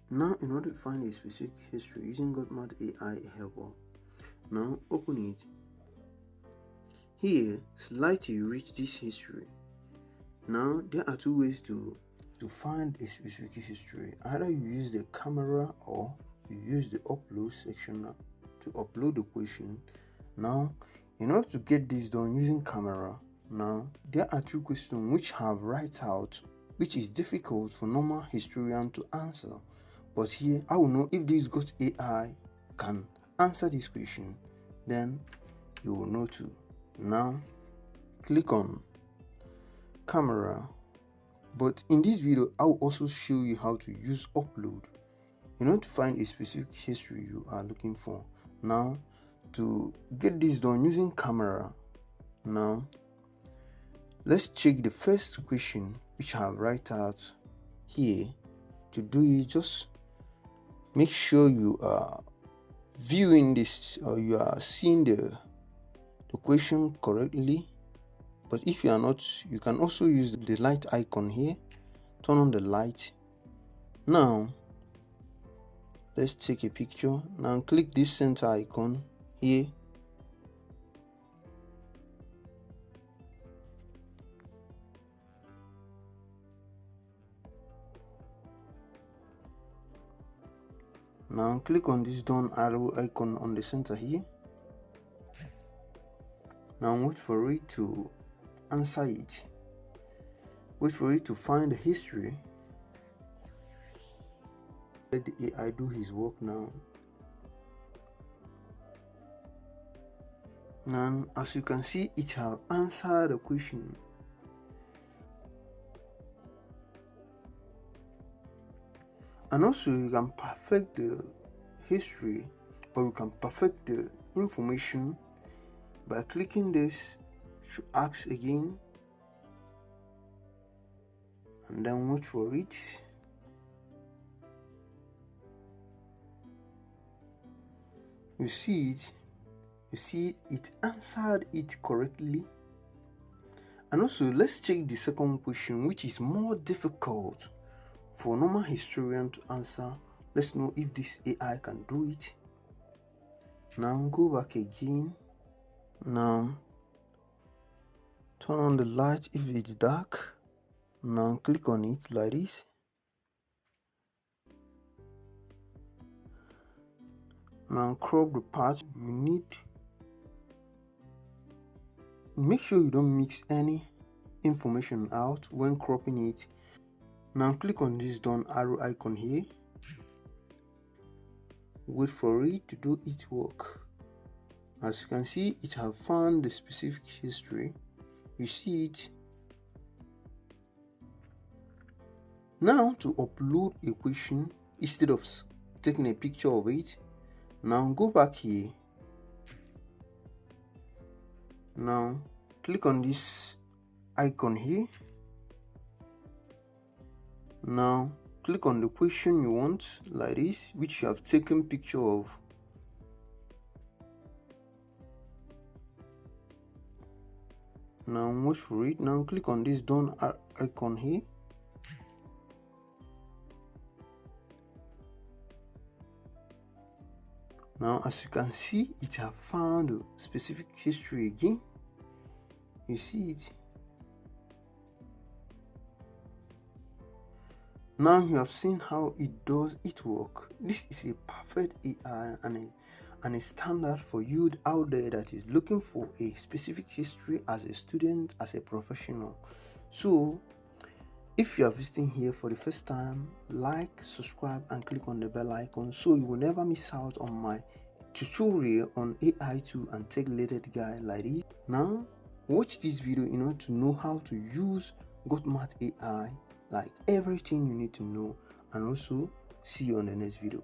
Now, in order to find a specific history using Gauth AI helper, now open it. Here, slide till you reach this history. Now, there are two ways to find a specific history. Either you use the camera or you use the upload section now to upload the question. Now, in order to get this done using camera, now there are two questions which have write out, which is difficult for normal historian to answer. But here, I will know if this Gauth AI can answer this question, then you will know too. Now, click on camera. But in this video, I will also show you how to use upload in order to find a specific history you are looking for. Now, to get this done using camera, now let's check the first question which I have write out here. To do it, just make sure you are viewing this or you are seeing the question correctly. But if you are not, you can also use the light icon here. Turn on the light. Now let's take a picture. Now click this center icon here. Now click on this down arrow icon on the center here. Now wait for it to answer it. Wait for it to find the history. Let the AI do his work now. Now, as you can see, it has answered the question. And also, you can perfect the history, or you can perfect the information by clicking this to ask again, and then wait for it. You see it answered it correctly. And also, let's check the second question, which is more difficult for normal historian to answer. Let's know if this AI can do it. Now go back again. Now turn on the light if it's dark. Now click on it like this. Now crop the part you need. Make sure you don't mix any information out when cropping it. Now click on this down arrow icon here. Wait for it to do its work. As you can see, it has found the specific history. You see it. Now to upload a question, instead of taking a picture of it, now go back here. Now click on this icon here. Now click on the question you want like this, which you have taken picture of. Now wait for it. Now click on this done icon here. Now as you can see, it has found a specific history again. You see it. Now you have seen how it does its work. This is a perfect AI and a standard for you out there that is looking for a specific history as a student, as a professional. So if you are visiting here for the first time, like, subscribe and click on the bell icon so you will never miss out on my tutorial on AI tool and tech related guide like this. Now watch this video in order to know how to use GauthMath AI, like everything you need to know, and also see you on the next video.